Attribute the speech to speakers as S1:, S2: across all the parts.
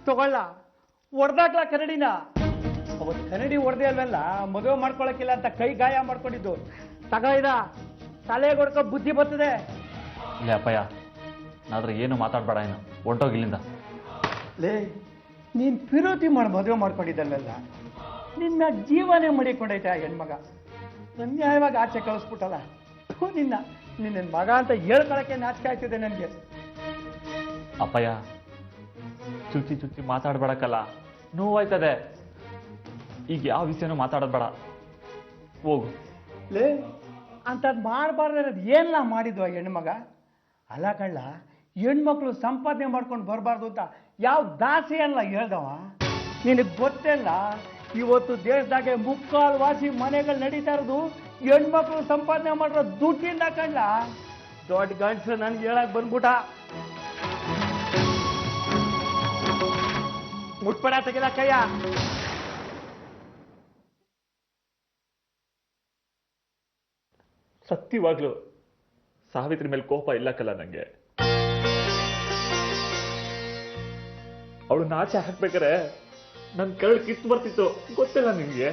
S1: ತಗೊಳ್ಳ ಹೊಡೆದಾಕ್ಲ ಕನ್ನಡಿನ. ಅವತ್ತು ಕನ್ನಡಿ ಹೊಡೆದೇ ಅಲ್ವಲ್ಲ, ಮದುವೆ ಮಾಡ್ಕೊಳಕಿಲ್ಲ ಅಂತ ಕೈ ಗಾಯ ಮಾಡ್ಕೊಂಡಿದ್ದು. ತಗ ತಲೆಗೊಡ್ಕೊ ಬುದ್ಧಿ ಬರ್ತದೆ.
S2: ಇಲ್ಲ ಅಪ್ಪಯ್ಯ, ನಾದ್ರೆ ಏನು ಮಾತಾಡ್ಬೇಡ, ಏನು ಹೊಂಟೋಗಿಲ್ಲಿಂದ.
S1: ಲೇ, ನೀನ್ ಪಿರೋತಿ ಮಾಡಿ ಮದುವೆ ಮಾಡ್ಕೊಂಡಿದ್ದಲ್ಲ, ನಿನ್ನ ಜೀವನೇ ಮಡಿಕೊಂಡೈತೆ ಆ ಹೆಣ್ಮಗ. ಅನ್ಯಾಯವಾಗಿ ಆಚೆ ಕಳಿಸ್ಬಿಟ್ಟಲ್ಲ. ನಿನ್ನ ಮಗ ಅಂತ ಹೇಳ್ಕೊಳಕ್ಕೆ ನಾಚಿಕೆ ಆಗ್ತಿದೆ ನನಗೆ.
S2: ಅಪ್ಪಯ್ಯ, ಚುಚ್ಚಿ ಚುಚ್ಚಿ ಮಾತಾಡ್ಬೇಡಕ್ಕಲ್ಲ, ನೋವಾಯ್ತದೆ. ಈಗ ಯಾವ ವಿಷಯನೂ ಮಾತಾಡೋದ್ ಬೇಡ, ಹೋಗು.
S1: ಲೇ, ಅಂಥದ್ದು ಮಾಡಬಾರ್ದು. ಏನೆಲ್ಲ ಮಾಡಿದ್ವು ಆ ಹೆಣ್ಮಗ? ಅಲ್ಲ ಕಳ್ಳ, ಹೆಣ್ಮಕ್ಳು ಸಂಪಾದನೆ ಮಾಡ್ಕೊಂಡು ಬರಬಾರ್ದು ಅಂತ ಯಾವ ದಾಸಿ ಅಲ್ಲ ಹೇಳ್ದವ. ನಿನಗೆ ಗೊತ್ತಿಲ್ಲ, ಇವತ್ತು ದೇಶದಾಗೆ ಮುಕ್ಕಾಲು ವಾಸಿ ಮನೆಗಳು ನಡೀತಾ ಇರೋದು ಹೆಣ್ಮಕ್ಳು ಸಂಪಾದನೆ ಮಾಡಿರೋ ದುಡ್ಡಿಂದ ಕಳ್ಳ. ದೊಡ್ಡ ಗಂಡಸರು ನನ್ಗೆ ಹೇಳಕ್ ಬಂದ್ಬಿಟ್ಟ. ಮುಟ್ಬೇಡ, ತೆಗಿಲ ಕೈಯ.
S2: ಸತ್ಯವಾಗ್ಲು ಸಾವಿತ್ರಿ ಮೇಲೆ ಕೋಪ ಇಲ್ಲಕ್ಕಲ್ಲ ನಂಗೆ. ಅವಳು ನಾಚೆ ಹಾಕ್ಬೇಕಾರೆ ನನ್ ಕರಳು ಕಿತ್ತು ಬರ್ತಿತ್ತು, ಗೊತ್ತಿಲ್ಲ ನಿನ್ಗೆ.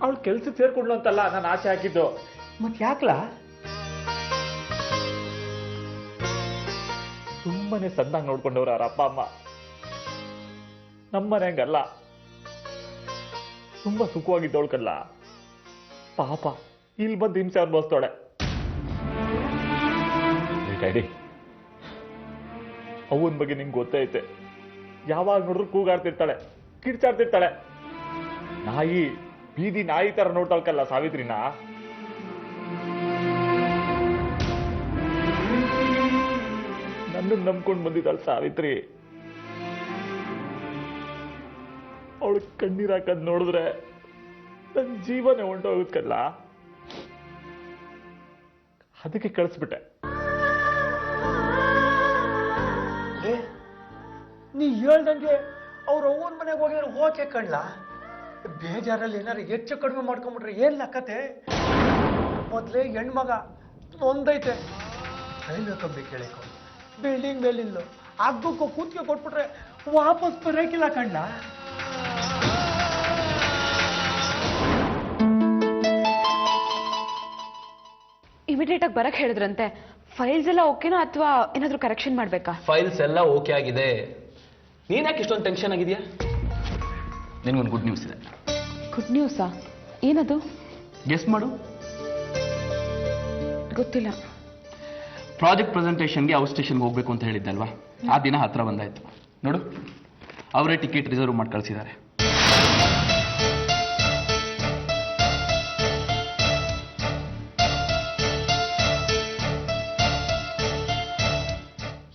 S2: ಅವಳು ಕೆಲ್ಸಕ್ಕೆ ಸೇರ್ಕೊಂಡ್ಲು ಅಂತಲ್ಲ ನಾನು ಆಚೆ ಹಾಕಿದ್ದು.
S1: ಮತ್ ಯಾಕ್ಲಾ?
S2: ತುಂಬಾನೇ ಸಣ್ಣಾಗಿ ನೋಡ್ಕೊಂಡವ್ರ ಅವ್ರ ಅಪ್ಪ ಅಮ್ಮ. ನಮ್ಮನೆ ಹಂಗಲ್ಲ, ತುಂಬಾ ಸುಖವಾಗಿದ್ದವಳ್ಕಲ್ಲ. ಪಾಪ ಇಲ್ಲಿ ಬಂದು ಹಿಂಸೆ ಅನ್ಭವಿಸ್ತಾಳೆ. ಡ್ಯಾಡಿ, ಅವನ ಬಗ್ಗೆ ನಿಂಗೆ ಗೊತ್ತೈತೆ. ಯಾವಾಗ ನೋಡಿದ್ರು ಕೂಗಾಡ್ತಿರ್ತಾಳೆ, ಕಿರ್ಚಾಡ್ತಿರ್ತಾಳೆ. ನಾಯಿ, ಬೀದಿ ನಾಯಿ ತರ ನೋಡ್ತಾಳ್ಕಲ್ಲ ಸಾವಿತ್ರಿನ. ನನ್ನನ್ನು ನಂಬ್ಕೊಂಡು ಬಂದಿದ್ದಾಳೆ ಸಾವಿತ್ರಿ. ಅವಳು ಕಣ್ಣೀರ್ ಹಾಕದ್ ನೋಡಿದ್ರೆ ನನ್ನ ಜೀವನ ಹೊಂಟೋಗುತ್ತಲ್ಲ. ಅದಕ್ಕೆ ಕಳಿಸ್ಬಿಟ್ಟೆ.
S1: ನೀ ಹೇಳ್ದಂಗೆ ಅವ್ರ ಅವ್ವನ ಮನೆಗೆ ಹೋಗಿದ್ರೆ ಹೋಕೆ ಕಣ್ಲ. ಬೇಜಾರಲ್ಲಿ ಏನಾರು ಹೆಚ್ಚು ಕಡಿಮೆ ಮಾಡ್ಕೊಂಡ್ಬಿಟ್ರೆ ಏನ್ ಕತೆ? ಮೊದ್ಲೇ ಹೆಣ್ಮಗ ಒಂದೈತೆ, ರೈಲ್ವೆ ಕಂಬಿ ಕೇಳಿಕೊ, ಬಿಲ್ಡಿಂಗ್ ಮೇಲಿಂದು ಹಗ್ಗಕ್ಕೂ ಕೂತ್ಕೆ ಕೊಟ್ಬಿಟ್ರೆ ವಾಪಸ್ ಬರೋಕಿಲ್ಲ ಕಣ್ಣ.
S3: ಇಮಿಡಿಯೇಟ್ ಆಗಿ ಬರಕ್ ಹೇಳಿದ್ರಂತೆ. ಫೈಲ್ಸ್ ಎಲ್ಲ ಓಕೆನಾ ಅಥವಾ ಏನಾದ್ರೂ ಕರೆಕ್ಷನ್ ಮಾಡ್ಬೇಕಾ?
S4: ಫೈಲ್ಸ್ ಎಲ್ಲ ಓಕೆ ಆಗಿದೆ. ನೀನ್ ಯಾಕೆ ಇಷ್ಟೊಂದು ಟೆನ್ಷನ್ ಆಗಿದ್ಯಾ? ನಿನ್ಗೊಂದು ಗುಡ್ ನ್ಯೂಸ್ ಇದೆ.
S3: ಗುಡ್ ನ್ಯೂಸಾ? ಏನದು?
S4: ಗೆಸ್ ಮಾಡು.
S3: ಗೊತ್ತಿಲ್ಲ.
S4: ಪ್ರಾಜೆಕ್ಟ್ ಪ್ರೆಸೆಂಟೇಷನ್ಗೆ ಔಟ್ ಸ್ಟೇಷನ್ಗೆ ಹೋಗ್ಬೇಕು ಅಂತ ಹೇಳಿದ್ದಲ್ವಾ, ಆ ದಿನ ಹತ್ರ ಬಂದಾಯ್ತು. ನೋಡು, ಅವರೇ ಟಿಕೆಟ್ ರಿಸರ್ವ್ ಮಾಡಿ ಕಳಿಸಿದ್ದಾರೆ.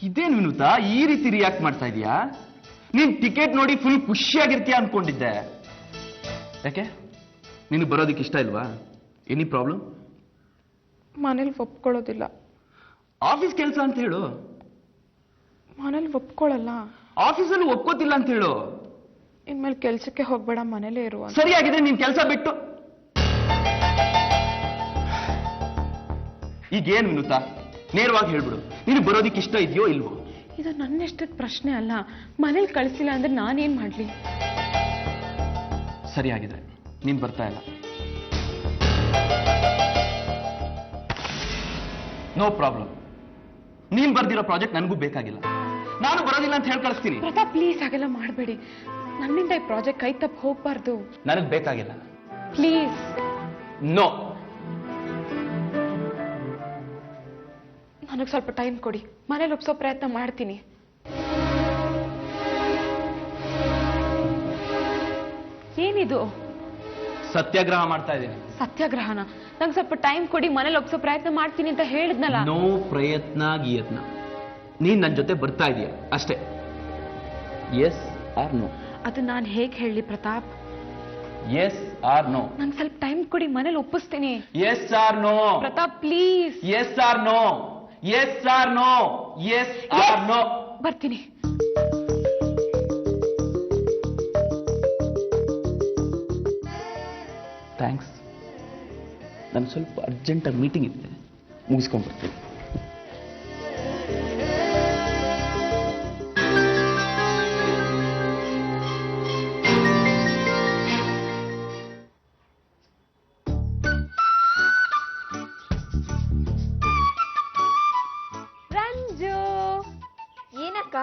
S4: ಇದೇನು ವಿನುತಾ ಈ ರೀತಿ ರಿಯಾಕ್ಟ್ ಮಾಡ್ತಾ ಇದೀಯಾ? ನೀನ್ ಟಿಕೆಟ್ ನೋಡಿ ಫುಲ್ ಖುಷಿಯಾಗಿರ್ತೀಯ ಅನ್ಕೊಂಡಿದ್ದೆ. ಯಾಕೆ, ನೀನು ಬರೋದಕ್ಕೆ ಇಷ್ಟ ಇಲ್ವಾ? Any problem?
S3: ಮನೇಲಿ ಒಪ್ಕೊಳ್ಳೋದಿಲ್ಲ.
S4: ಆಫೀಸ್ ಕೆಲಸ ಅಂತ ಹೇಳು.
S3: ಮನೇಲಿ ಒಪ್ಕೊಳ್ಳಲ್ಲ.
S4: ಆಫೀಸಲ್ಲಿ ಒಪ್ಕೋತಿಲ್ಲ ಅಂತ ಹೇಳು.
S3: ಇನ್ಮೇಲೆ ಕೆಲ್ಸಕ್ಕೆ ಹೋಗ್ಬೇಡ, ಮನೇಲೇ ಇರುವ.
S4: ಸರಿಯಾಗಿದೆ, ನೀನ್ ಕೆಲಸ ಬಿಟ್ಟು. ಈಗೇನು ವಿನುತಾ, ನೇರವಾಗಿ ಹೇಳ್ಬಿಡು, ನೀನು ಬರೋದಿಕ್ಕೆ ಇಷ್ಟ ಇದೆಯೋ ಇಲ್ವೋ?
S3: ಇದು ನನ್ನೆಷ್ಟದ ಪ್ರಶ್ನೆ ಅಲ್ಲ. ಮನೇಲಿ ಕಳಿಸಿಲ್ಲ ಅಂದ್ರೆ ನಾನೇನ್ ಮಾಡ್ಲಿ?
S4: ಸರಿಯಾಗಿದೆ, ನೀನ್ ಬರ್ತಾ ಇಲ್ಲ. No problem. ನೀನ್ ಬರ್ದಿರೋ ಪ್ರಾಜೆಕ್ಟ್ ನನಗೂ ಬೇಕಾಗಿಲ್ಲ. ನಾನು ಬರೋದಿಲ್ಲ ಅಂತ ಹೇಳಿ ಕಳಿಸ್ತೀನಿ.
S3: ಪ್ರತಾಪ್, ಪ್ಲೀಸ್ ಹಾಗೆಲ್ಲ ಮಾಡಬೇಡಿ. ನನ್ನಿಂದ ಈ ಪ್ರಾಜೆಕ್ಟ್ ಕೈ ತಪ್ಪು ಹೋಗ್ಬಾರ್ದು.
S4: ನನಗೆ ಬೇಕಾಗಿಲ್ಲ.
S3: ಪ್ಲೀಸ್.
S4: ನೋ.
S3: ನನಗೆ ಸ್ವಲ್ಪ ಟೈಮ್ ಕೊಡಿ, ಮನೇಲಿ ಒಪ್ಸೋ ಪ್ರಯತ್ನ ಮಾಡ್ತೀನಿ. ಏನಿದು?
S4: ಸತ್ಯಾಗ್ರಹ ಮಾಡ್ತಾ ಇದ್ದೀನಿ.
S3: ಸತ್ಯಾಗ್ರಹನ? ನಂಗೆ ಸ್ವಲ್ಪ ಟೈಮ್ ಕೊಡಿ, ಮನೇಲಿ ಒಪ್ಸೋ ಪ್ರಯತ್ನ ಮಾಡ್ತೀನಿ ಅಂತ ಹೇಳಿದ್ನಲ್ಲ.
S4: ನೋ ಪ್ರಯತ್ನ ಗೀಯತ್ನ. ನೀನ್ ನನ್ನ ಜೊತೆ ಬರ್ತಾ ಇದೀಯ ಅಷ್ಟೇ. Yes or no?
S3: ಅದು ನಾನು ಹೇಗೆ ಹೇಳಿ ಪ್ರತಾಪ್?
S4: S or no?
S3: ನಂಗೆ ಸ್ವಲ್ಪ ಟೈಮ್ ಕೊಡಿ, ಮನೇಲಿ ಒಪ್ಪಿಸ್ತೀನಿ.
S4: Yes or no?
S3: Pratap please.
S4: Yes or no? Yes or no? Yes or no?
S3: ಬರ್ತೀನಿ.
S4: ಥ್ಯಾಂಕ್ಸ್. ನಾನು ಸ್ವಲ್ಪ ಅರ್ಜೆಂಟಾಗಿ ಮೀಟಿಂಗ್ ಇದೆ, ಮುಗಿಸ್ಕೊಂಡ್ಬರ್ತೀನಿ.
S3: ರಂಜು,
S5: ಏನಕ್ಕ?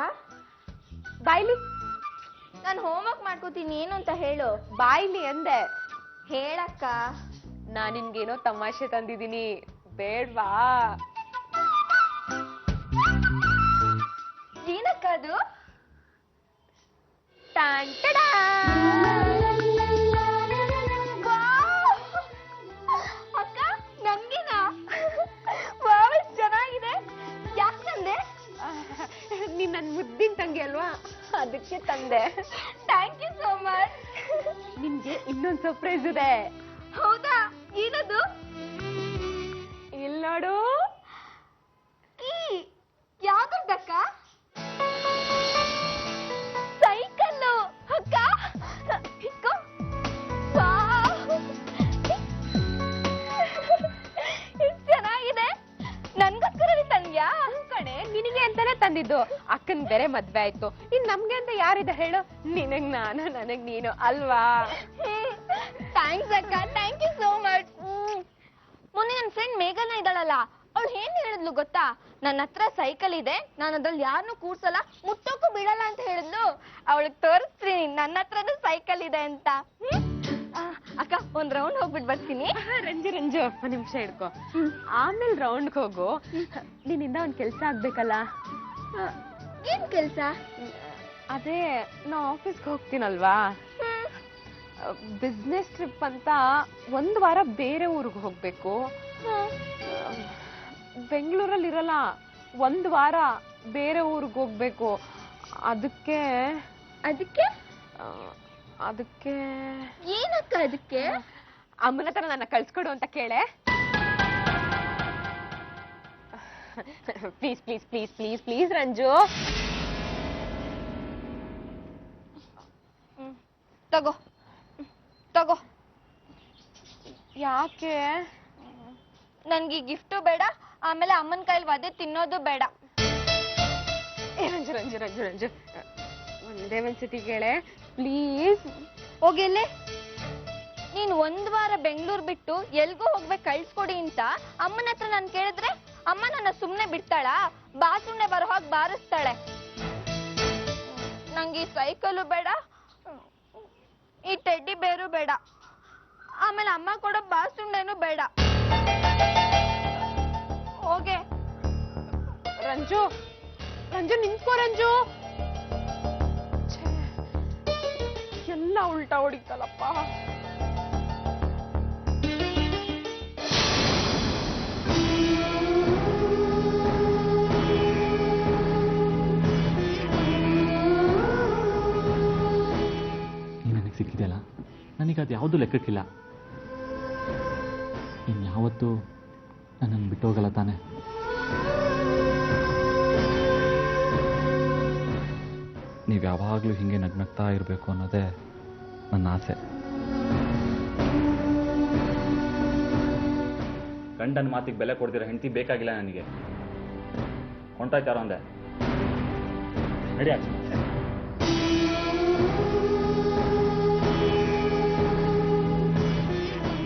S3: ಬಾಯ್ಲಿ.
S5: ನಾನು ಹೋಮ್ವರ್ಕ್ ಮಾಡ್ಕೋತೀನಿ, ಏನು ಅಂತ ಹೇಳು.
S3: ಬಾಯ್ಲಿ ಅಂದೆ.
S5: ಹೇಳಕ್ಕ.
S3: ನಾನ್ ನಿನ್ಗೇನೋ ತಮಾಷೆ ತಂದಿದ್ದೀನಿ, ಬೇಡ್ವಾ?
S5: ಏನಕ್ಕ ಅದು?
S3: ಟಾಂಟಡಾ.
S5: ಅಕ್ಕ, ನನ್ಗಿನ ವಾವ್, ಚೆನ್ನಾಗಿದೆ. ಯಾಕೆ ತಂದೆ?
S3: ನೀನ್ ನನ್ ಮುದ್ದಿನ ತಂಗಿ ಅಲ್ವಾ, ಅದಕ್ಕೆ ತಂದೆ.
S5: Thank you so much.
S3: ನಿನ್ಗೆ ಇನ್ನೊಂದ್ ಸರ್ಪ್ರೈಸ್ ಇದೆ.
S5: ಹೌದಾ? ಏನದು?
S3: ಇಲ್ ನೋಡು.
S5: ಕೀ. ಯಾವ್ದಕ್ಕ? ಸೈಕಲ್ಲು ಅಕ್ಕ. ಇಸ್ಕೋ. ವಾವ್, ಇಷ್ಟ್ ಚೆನ್ನಾಗಿದೆ. ನನ್ಗೋಸ್ಕರ ತಂದ್ಯಾ?
S3: ಕಣೆ, ನಿನಗೆ ಅಂತಾನೆ ತಂದಿದ್ದು. ಅಕ್ಕನ್ ಬೇರೆ ಮದ್ವೆ ಆಯ್ತು, ಇನ್ ನಮ್ಗೆ ಅಂತ ಯಾರಿದೆ ಹೇಳು? ನಿನಗ್ ನಾನು, ನನಗ್ ನೀನು ಅಲ್ವಾ?
S5: ಥ್ಯಾಂಕ್ಸ್ ಅಕ್ಕ, ಥ್ಯಾಂಕ್ ಯು ಸೋ ಮಚ್. ಮೊನ್ನೆ ನನ್ನ ಫ್ರೆಂಡ್ ಮೇಘನ ಇದ್ದಾಳಲ್ಲ, ಅವಳು ಏನ್ ಹೇಳಿದ್ಲು ಗೊತ್ತಾ? ನನ್ನ ಹತ್ರ ಸೈಕಲ್ ಇದೆ, ನಾನು ಅದ್ರಲ್ಲಿ ಯಾರನ್ನೂ ಕೂರ್ಸಲ್ಲ, ಮುಟ್ಟೋಕ್ಕೂ ಬಿಡಲ್ಲ ಅಂತ ಹೇಳಿದ್ಲು. ಅವಳಿಗೆ ತೋರಿಸ್ತೀನಿ ನನ್ನ ಹತ್ರನೂ ಸೈಕಲ್ ಇದೆ ಅಂತ. ಅಕ್ಕ, ಒಂದ್ ರೌಂಡ್ ಹೋಗ್ಬಿಟ್ಟು ಬರ್ತೀನಿ.
S3: ರಂಜು ರಂಜು, ಒಂದ್ ನಿಮಿಷ ಹಿಡ್ಕೊ. ಆಮೇಲೆ ರೌಂಡ್ಗೆ ಹೋಗು. ನಿನ್ನಿಂದ ಒಂದ್ ಕೆಲ್ಸ ಆಗ್ಬೇಕಲ್ಲ.
S5: ಏನ್ ಕೆಲ್ಸ?
S3: ಅದೇ, ನಾ ಆಫೀಸ್ಗೆ ಹೋಗ್ತೀನಲ್ವಾ, ಬಿಸ್ನೆಸ್ ಟ್ರಿಪ್ ಅಂತ ಒಂದ್ ವಾರ ಬೇರೆ ಊರಿಗೆ ಹೋಗ್ಬೇಕು. ಬೆಂಗಳೂರಲ್ಲಿ ಇರಲ್ಲ, ಒಂದ್ ವಾರ ಬೇರೆ ಊರಿಗೆ ಹೋಗ್ಬೇಕು. ಅದಕ್ಕೆ
S5: ಅದಕ್ಕೆ
S3: ಅದಕ್ಕೆ
S5: ಏನಕ್ಕ? ಅದಕ್ಕೆ
S3: ಅಮ್ಮನ ಹತ್ರ ನನ್ನ ಕಳ್ಸ್ಕೊಡು ಅಂತ ಕೇಳೆ. Please please please please please Ranju.
S5: ತಗೋ ತಗೋ.
S3: ಯಾಕೆ?
S5: ನನ್ಗೆ ಗಿಫ್ಟು ಬೇಡ, ಆಮೇಲೆ ಅಮ್ಮನ ಕೈಲಿ ವದೆ ತಿನ್ನೋದು ಬೇಡ.
S3: ರಂಜು ರಂಜು ರಂಜು ರಂಜು, ಒಂದೇ ಒಂದ್ಸತಿ ಕೇಳೆ ಪ್ಲೀಸ್.
S5: ಹೋಗಿಲ್ಲೇ. ನೀನ್ ಒಂದ್ ವಾರ ಬೆಂಗಳೂರು ಬಿಟ್ಟು ಎಲ್ಗೂ ಹೋಗ್ಬೇಕು, ಕಳ್ಸ್ಕೊಡಿ ಅಂತ ಅಮ್ಮನ ಹತ್ರ ನಾನು ಕೇಳಿದ್ರೆ ಅಮ್ಮ ನನ್ನ ಸುಮ್ನೆ ಬಿಡ್ತಾಳ? ಬಾಸುಣ್ಣೆ ಬರೋ ಹಾಗೆ ಬಾರಿಸ್ತಾಳೆ. ನಂಗೆ ಈ ಸೈಕಲು ಬೇಡ, ಈ ಟೆಡ್ಡಿ ಬೇರು ಬೇಡ, ಆಮೇಲೆ ಅಮ್ಮ ಕೊಡೋ ಬಾಸುಣ್ಣೆನೂ ಬೇಡ. ಹೋಗೆ.
S3: ರಂಜು ರಂಜು, ನಿಂತ್ಕೋ ರಂಜು. ಎಲ್ಲ ಉಲ್ಟಾ ಹೊಡಿತಲ್ಲಪ್ಪ.
S2: ನನಗೆ ಸಿಕ್ಕಿದೆಯಲ್ಲ, ನನಗೆ ಅದು ಯಾವುದೂ ಲೆಕ್ಕಕ್ಕಿಲ್ಲ. ಇನ್ಯಾವತ್ತೂ ನನ್ನನ್ನು ಬಿಟ್ಟು ಹೋಗಲ್ಲ ತಾನೆ? ನೀವು ಯಾವಾಗಲೂ ಹೀಗೆ ನಗ್ನಗ್ತಾ ಇರಬೇಕು ಅನ್ನೋದೇ ನನ್ನ ಆಸೆ. ಗಂಡನ ಮಾತಿಗೆ ಬೆಲೆ ಕೊಡ್ದಿರೋ ಹೆಂಡತಿ ಬೇಕಾಗಿಲ್ಲ ನನಗೆ. ಹೊಂಟಾಯ್ತಾರೋ ಅಂದೆ. ನಡಿ ಆಚೆ.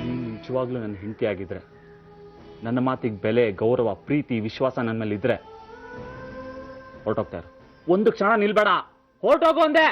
S2: ನೀನು ನಿಜವಾಗ್ಲೂ ನನ್ನ ಹೆಂಡತಿ ಆಗಿದ್ರೆ, ನನ್ನ ಮಾತಿಗೆ ಬೆಲೆ, ಗೌರವ, ಪ್ರೀತಿ, ವಿಶ್ವಾಸ ನನ್ನ ಮೇಲೆ ಇದ್ರೆ ಹೊರಟೋಗ್ತಾ ಇರು. ಒಂದು ಕ್ಷಣ ನಿಲ್ಬೇಡ, ಹೊರಟೋಗು ಅಂದೆ.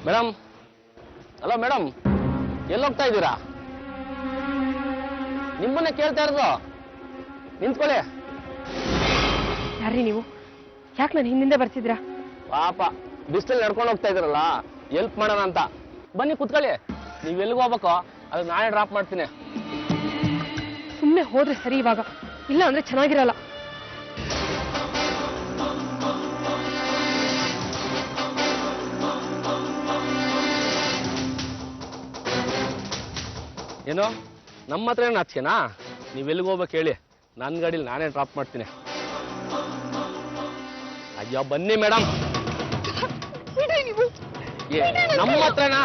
S6: ಮೇಡಮ್, ಹಲೋ ಮೇಡಮ್, ಎಲ್ಲೋಗ್ತಾ ಇದ್ದೀರಾ? ನಿಮ್ಮನ್ನೇ ಕೇಳ್ತಾ ಇರೋದು. ನಿಂತ್ಕೊಳ್ಳಿ.
S3: ಯಾರ್ರಿ ನೀವು? ಯಾಕೆ ನಾನು ಹಿಂದಿಂದ ಬರ್ತಿದ್ರಾ?
S6: ಪಾಪ ಬಿಸಿಲಲ್ಲಿ ನಡ್ಕೊಂಡು ಹೋಗ್ತಾ ಇದ್ದೀರಲ್ಲ, ಹೆಲ್ಪ್ ಮಾಡೋಣ ಅಂತ. ಬನ್ನಿ ಕುತ್ಕೊಳ್ಳಿ. ನೀವು ಎಲ್ಲಿಗೆ ಹೋಗ್ಬೇಕು ಅದು ನಾನೇ ಡ್ರಾಪ್ ಮಾಡ್ತೀನಿ.
S3: ಸುಮ್ಮನೆ ಹೋದ್ರೆ ಸರಿ, ಇವಾಗ ಇಲ್ಲ ಅಂದ್ರೆ ಚೆನ್ನಾಗಿರಲ್ಲ.
S6: ಏನು ನಮ್ಮ ಹತ್ರ ಏನು ನಾಚಿಕೆನಾ? ನೀವು ಎಲ್ಲಿಗೆ ಹೋಗ್ಬೇಕು ಹೇಳಿ, ನನ್ನ ಗಾಡೀಲಿ ನಾನೇ ಡ್ರಾಪ್ ಮಾಡ್ತೀನಿ. ಅಯ್ಯೋ ಬನ್ನಿ ಮೇಡಮ್. ನಮ್ಮ ಹತ್ರನಾ?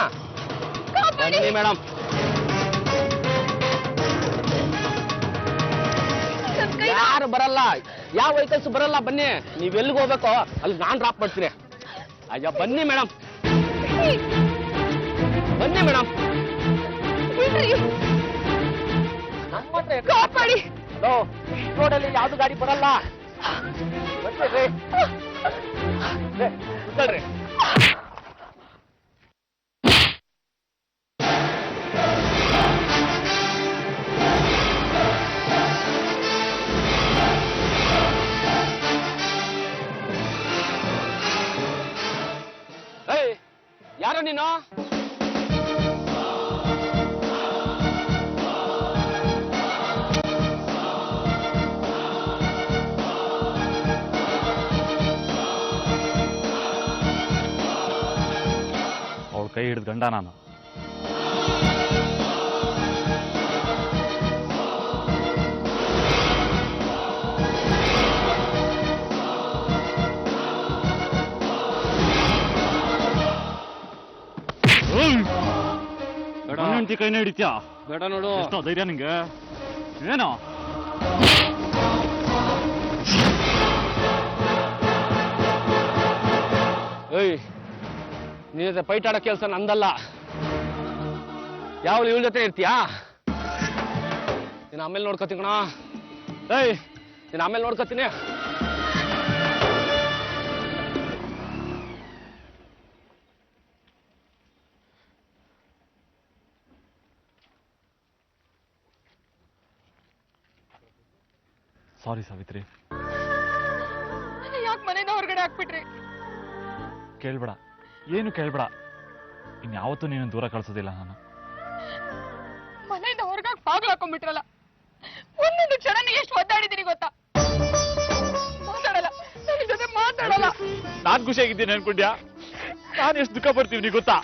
S6: ಬನ್ನಿ ಮೇಡಮ್. ಯಾರು ಬರಲ್ಲ, ಯಾವ ವೆಹಿಕಲ್ಸ್ ಬರಲ್ಲ. ಬನ್ನಿ, ನೀವ್ ಎಲ್ಲಿಗೆ ಹೋಗ್ಬೇಕೋ ಅಲ್ಲಿ ನಾನ್ ಡ್ರಾಪ್ ಮಾಡ್ತೀನಿ. ಅಯ್ಯೋ ಬನ್ನಿ ಮೇಡಮ್, ಬನ್ನಿ ಮೇಡಮ್. ನಮ್ಮ ಹತ್ರ ಕಾಪಾಡಿ. ರೋಡಲ್ಲಿ ಯಾವ್ದು ಗಾಡಿ ಬರಲ್ಲ. ಬನ್ನಿ ಕುತ್ಕೊಳ್ರಿ. ಯಾರು ನೀನು?
S2: ಅವಳ ಕೈ ಹಿಡಿದು ಗಂಡ ನಾನು. ಹೆಂಡತಿ ಕೈನ ಹಿಡಿತ್ಯಾ?
S6: ಬೇಡ ನೋಡು.
S2: ಎಷ್ಟೋ ಧೈರ್ಯ ನಿಂಗೆ? ಏನೋ
S6: ಏಯ್, ನಿನ್ನ ಜೊತೆ ಫೈಟ್ ಆಡೋ ಕೆಲಸ ನಂದಲ್ಲ. ಯಾವಳು ಇವಳ ಜೊತೆ ಇರ್ತೀಯಾ? ನೀನು ಆಮೇಲೆ ನೋಡ್ಕೋತೀನಿ ಕಣ. ಏಯ್, ನೀನು ಆಮೇಲೆ ನೋಡ್ಕೋತೀನಿ.
S2: ಸಾರಿ ಸಾವಿತ್ರಿ.
S3: ಯಾಕೆ ಮನೆಯಿಂದ ಹೊರಗಡೆ ಹಾಕ್ಬಿಟ್ರಿ?
S2: ಕೇಳ್ಬೇಡ, ಏನು ಕೇಳ್ಬೇಡ. ಇನ್ಯಾವತ್ತೂ ನೀನು ದೂರ ಕಳ್ಸೋದಿಲ್ಲ ನಾನು.
S3: ಮನೆಯಿಂದ ಹೊರಗಾಕ್ ಬಾಗ್ಲು ಹಾಕೊಂಡ್ಬಿಟ್ರಲ್ಲ. ಒಂದೊಂದು ಕ್ಷಣ ಎಷ್ಟು ಒದ್ದಾಡಿದೀನಿ ಗೊತ್ತಾ? ಮಾತಾಡಲ್ಲ, ನನ್ನ ಜೊತೆ ಮಾತಾಡಲ್ಲ.
S2: ನಾನ್ ಖುಷಿಯಾಗಿದ್ದೀನಿ ಅನ್ಕೊಂಡ್ಯಾ? ನಾನು ಎಷ್ಟು ದುಃಖ ಪಡ್ತೀವಿ ಗೊತ್ತಾ?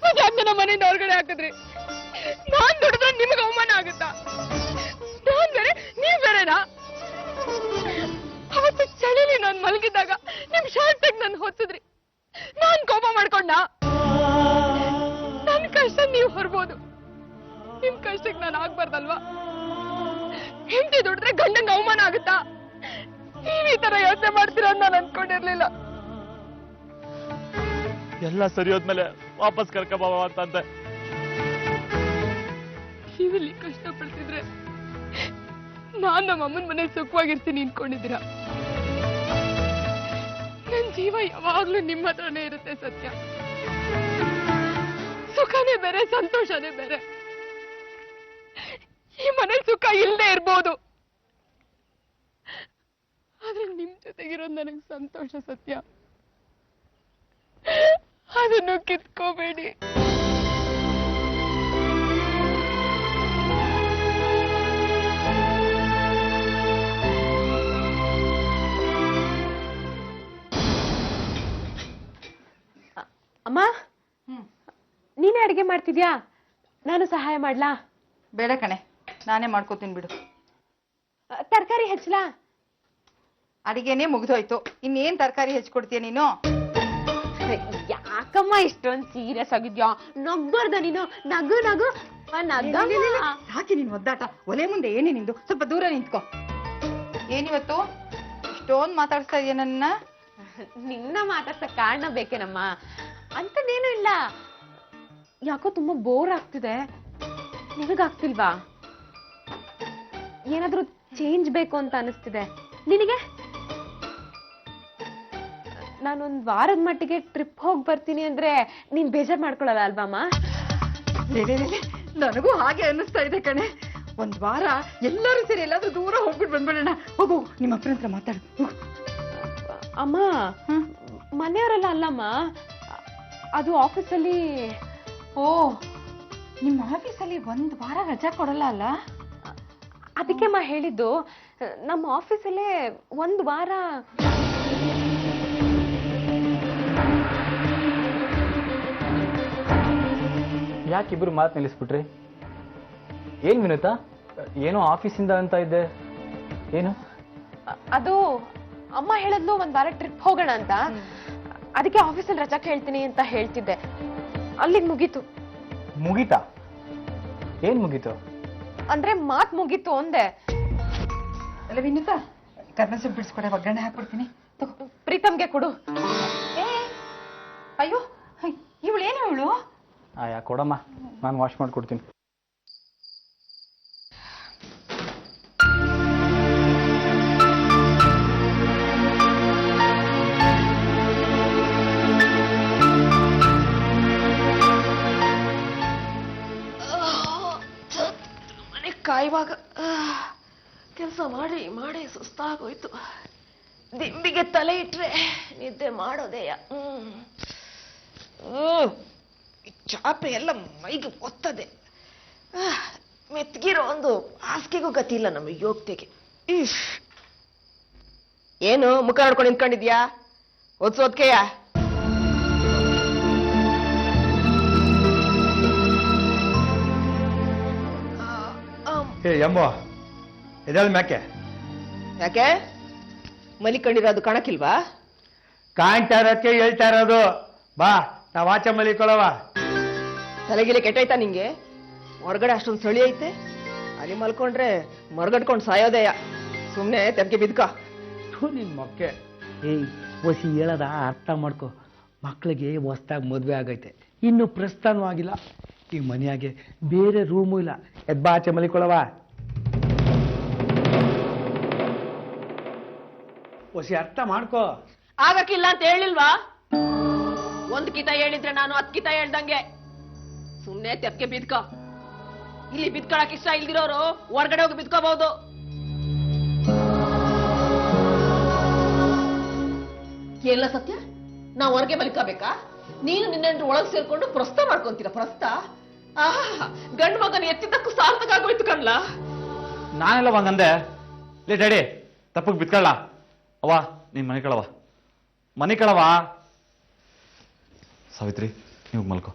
S3: ಮತ್ತೆ ಯಾಕೆ ನನ್ನ ಮನೆಯಿಂದ ಹೊರಗಡೆ ಹಾಕಿದ್ರಿ? ನಾನ್ ದುಡಿದ್ರೆ ನಿಮ್ಗೆ ಅವಮಾನ ಆಗುತ್ತಾ? ನಾನ್ ಬೇರೆ, ನೀವ್ ಬೇರೆನಾ? ಅವತ್ತು ಚಳಿಲಿ ನಾನ್ ಮಲಗಿದ್ದಾಗ ನಿಮ್ ಶರ್ಟ್ ತೆಗ್ ನನ್ ಹೊತ್ತಿದ್ರಿ. ನಾನ್ ಕೋಪ ಮಾಡ್ಕೊಂಡ? ನನ್ ಕಷ್ಟ ನೀವ್ ಹೊರ್ಬೋದು, ನಿಮ್ ಕಷ್ಟಕ್ಕೆ ನಾನು ಆಗ್ಬಾರ್ದಲ್ವಾ? ಹೆಂಡತಿ ದುಡಿದ್ರೆ ಗಂಡಂಗ ಅವಮಾನ ಆಗುತ್ತಾ? ನೀವ್ ಈ ತರ ಯೋಚನೆ ಮಾಡ್ತೀರ ಅಂತ ನಾನು ಅನ್ಕೊಂಡಿರ್ಲಿಲ್ಲ.
S2: ಎಲ್ಲ ಸರಿ ಹೋದ್ಮೇಲೆ ವಾಪಸ್ ಕರ್ಕಬಾವ ಅಂತಂದೆ.
S3: ನೀವಿಲ್ಲಿ ಕಷ್ಟ ಪಡ್ತಿದ್ರೆ ನಾನ್ ನಮ್ಮ ಅಮ್ಮನ ಮನೆ ಸುಖವಾಗಿರ್ತೀನಿ ಅನ್ಕೊಂಡಿದ್ದೀರಾ? ನನ್ ಜೀವ ಯಾವಾಗ್ಲೂ ನಿಮ್ಮ ಹತ್ರನೇ ಇರುತ್ತೆ. ಸತ್ಯ, ಸುಖನೇ ಬೇರೆ, ಸಂತೋಷನೇ ಬೇರೆ. ಈ ಮನೆ ಸುಖ ಇಲ್ಲದೆ ಇರ್ಬೋದು, ಆದ್ರೆ ನಿಮ್ ಜೊತೆಗಿರೋದು ನನಗ್ ಸಂತೋಷ. ಸತ್ಯ, ಅದನ್ನು ಕಿತ್ಕೋಬೇಡಿ. ಅಮ್ಮ, ನೀನೇ ಅಡಿಗೆ ಮಾಡ್ತಿದ್ಯಾ? ನಾನು ಸಹಾಯ ಮಾಡ್ಲಾ?
S7: ಬೇಡ ಕಣೆ, ನಾನೇ ಮಾಡ್ಕೋತೀನಿ ಬಿಡು.
S3: ತರಕಾರಿ ಹೆಚ್ಚಲಾ?
S7: ಅಡಿಗೆನೇ ಮುಗ್ದೋಯ್ತು, ಇನ್ನೇನ್ ತರಕಾರಿ ಹೆಚ್ಚಿಕೊಡ್ತೀಯ ನೀನು?
S3: ಯಾಕಮ್ಮ ಇಷ್ಟೊಂದು ಸೀರಿಯಸ್ ಆಗಿದ್ಯಾ? ನಗ್ಬಾರ್ದ ನೀನು? ನಗು ನಗು
S7: ಸಾಕಿ ನೀನ್ ಒದ್ದಾಟ. ಒಲೆ ಮುಂದೆ ಏನೇ ನಿಂದು? ಸ್ವಲ್ಪ ದೂರ ನಿಂತ್ಕೋ. ಏನಿವತ್ತು ಇಷ್ಟೊಂದು ಮಾತಾಡ್ಸ್ತಾ ಇದೀಯ ನನ್ನ?
S3: ನಿನ್ನ ಮಾತಾಡ್ಸ ಕಾರಣ ಬೇಕೇನಮ್ಮ? ಅಂತದೇನು ಇಲ್ಲ, ಯಾಕೋ ತುಂಬಾ ಬೋರ್ ಆಗ್ತಿದೆ. ನಿನಗಾಗ್ತಿಲ್ವಾ? ಏನಾದ್ರೂ ಚೇಂಜ್ ಬೇಕು ಅಂತ ಅನಿಸ್ತಿದೆ ನಿನಗೆ? ನಾನೊಂದ್ ವಾರದ ಮಟ್ಟಿಗೆ ಟ್ರಿಪ್ ಹೋಗಿ ಬರ್ತೀನಿ ಅಂದ್ರೆ ನೀನ್ ಬೇಜಾರ್ ಮಾಡ್ಕೊಳಲ್ಲ ಅಲ್ವಮ್ಮ?
S7: ಲೇ, ಲೇ, ಲೇ, ಲೇ, ನನಗೂ ಹಾಗೆ ಅನ್ನಿಸ್ತಾ ಇದೆ ಕಣೆ. ಒಂದ್ ವಾರ ಎಲ್ಲರೂ ಸೇರಿ ಎಲ್ಲಾದ್ರೂ ದೂರ ಹೋಗ್ಬಿಟ್ಟು ಬಂದ್ಬಿಡೋಣ. ಹೋಗು ನಿಮ್ಮ ಅಪ್ಪನ ಹತ್ರ ಮಾತಾಡು ಹೋಗು.
S3: ಅಮ್ಮ ಮನೆಯವರೆಲ್ಲ ಅಲ್ಲಮ್ಮ, ಅದು ಆಫೀಸಲ್ಲಿ.
S7: ಓ, ನಿಮ್ಮ ಆಫೀಸಲ್ಲಿ ಒಂದ್ ವಾರ ರಜಾ ಕೊಡಲ್ಲ ಅಲ್ಲ?
S3: ಅದಕ್ಕೆ ಅಮ್ಮ ಹೇಳಿದ್ದು, ನಮ್ಮ ಆಫೀಸಲ್ಲೇ ಒಂದು ವಾರ.
S8: ಯಾಕಿಬ್ರು ಮಾತು ನಿಲ್ಲಿಸ್ಬಿಟ್ರಿ? ಏನ್ ವಿನುತಾ, ಏನೋ ಆಫೀಸಿಂದ ಅಂತ ಇದ್ದೆ, ಏನು?
S3: ಅದು ಅಮ್ಮ ಹೇಳಿದ್ಲು ಒಂದ್ ವಾರ ಟ್ರಿಪ್ ಹೋಗೋಣ ಅಂತ. ಅದಕ್ಕೆ ಆಫೀಸಲ್ಲಿ ರಜಾ ಕೇಳ್ತೀನಿ ಅಂತ ಹೇಳ್ತಿದ್ದೆ. ಅಲ್ಲಿಗೆ ಮುಗೀತು.
S8: ಮುಗೀತಾ? ಏನ್ ಮುಗೀತು?
S3: ಅಂದ್ರೆ ಮಾತ್ ಮುಗೀತು ಅಂದೆ.
S7: ಅಲ್ಲ ವಿನುತಾ, ಕರ್ನ ಸೊಪ್ಪು ಬಿಡಿಸ್ಕೊಡೆ, ಒಗ್ಗರಣೆ ಹಾಕ್ಬಿಡ್ತೀನಿ. ತಗೋ.
S3: ಪ್ರೀತಮ್ಗೆ ಕೊಡು.
S7: ಅಯ್ಯೋ, ಇವಳೇನು ಇವಳು?
S8: ಯಾ ಕೊಡಮ್ಮ, ನಾನು ವಾಶ್ ಮಾಡ್ಕೊಡ್ತೀನಿ.
S3: ಮನೆ ಕಾಯುವಾಗ ಕೆಲಸ ಮಾಡಿ ಮಾಡಿ ಸುಸ್ತಾಗೋಯ್ತು. ದಿಂಬಿಗೆ ತಲೆ ಇಟ್ರೆ ನಿದ್ದೆ ಮಾಡೋದೇಯ. ಚಾಪೆ ಎಲ್ಲ ಮೈಗೆ ಒತ್ತದೆ. ಮೆತ್ಗಿರೋ ಒಂದು ಹಾಸಿಗೆಗೂ ಗತಿ ಇಲ್ಲ ನಮ್ಮ ಯೋಗ್ತೆಗೆ. ಏನು ಮುಖ ನೋಡ್ಕೊಂಡು ನಿಂತ್ಕೊಂಡಿದ್ಯಾ? ಓದ್ಸೋದ್ಕೆಯ?
S1: ಯಮ್ಮ ಎದಾಳ ಮ್ಯಾಕೆ
S3: ಯಾಕೆ ಮಲಿಕೊಂಡಿರೋದು ಕಾಣಕ್ಕಿಲ್ವಾ?
S1: ಕಾಣ್ತಾ ಇರೋದಕ್ಕೆ ಹೇಳ್ತಾ ಇರೋದು. ಬಾ, ನಾವ್ ಆಚೆ ಮಲಿಕೊಳ್ಳವ.
S3: ತಲೆಗಿಲೆ ಕೆಟ್ಟೈತಾ ನಿಂಗೆ? ಹೊರಗಡೆ ಅಷ್ಟೊಂದು ಚಳಿ ಐತೆ, ಅಲ್ಲಿ ಮಲ್ಕೊಂಡ್ರೆ ಮರಗಟ್ಕೊಂಡು ಸಾಯೋದೆಯ. ಸುಮ್ನೆ ತೆಪ್ಗೆ ಬಿದ್ಕ.
S1: ನಿನ್ ಮಕ್ಕೆ ಒಸಿ ಹೇಳದ ಅರ್ಥ ಮಾಡ್ಕೊ. ಮಕ್ಳಿಗೆ ಹೊಸ್ದಾಗಿ ಮದ್ವೆ ಆಗೈತೆ, ಇನ್ನು ಪ್ರಸ್ಥಾನೂ ಆಗಿಲ್ಲ. ಈ ಮನೆಯಾಗೆ ಬೇರೆ ರೂಮು ಇಲ್ಲ. ಎದ್ಬಾ, ಆಚೆ ಮಲಿಕೊಳ್ಳವ. ಒಸಿ ಅರ್ಥ ಮಾಡ್ಕೋ.
S3: ಆಗಕ್ಕಿಲ್ಲ ಅಂತ ಹೇಳಿಲ್ವಾ? ಒಂದ್ ಕಿತ ಹೇಳಿದ್ರೆ ನಾನು 10 ಕಿತ ಹೇಳ್ದಂಗೆ. ಸುಮ್ನೆ ತೆಪ್ಗೆ ಬಿದ್ಕ. ಇಲ್ಲಿ ಬಿದ್ಕೊಳಕ್ ಇಷ್ಟ ಇಲ್ದಿರೋರು ಹೊರಗಡೆ ಹೋಗಿ ಬಿದ್ಕೋಬಹುದು. ಎಲ್ಲ ಸತ್ಯ? ನಾವ್ ಹೊರಗೆ ಮಲ್ಕೋಬೇಕಾ? ನೀನು ನಿನ್ನೆಂಟ್ರು ಒಳಗ್ ಸೇರ್ಕೊಂಡು ಪ್ರಸ್ತ ಮಾಡ್ಕೊಂತೀರ. ಪ್ರಸ್ತ ಗಂಡು ಮಗನ ಎತ್ತಿದ್ದಕ್ಕೂ ಸಾರ್ಥಕ ಆಗೋಯ್ತು ಕಣ್ಲಾ.
S2: ನಾನೆಲ್ಲ ಹಂಗಂದೆ. ಲೇ ಡ್ಯಾಡಿ, ತಪ್ಪಗ್ ಬಿತ್ಕೊಳ್ಳ. ಅವ್ವ, ನೀನ್ ಮನೆ ಕಳವ, ಮನೆ ಕಳವ. ಸಾವಿತ್ರಿ, ನೀವು ಮಲ್ಕೋ.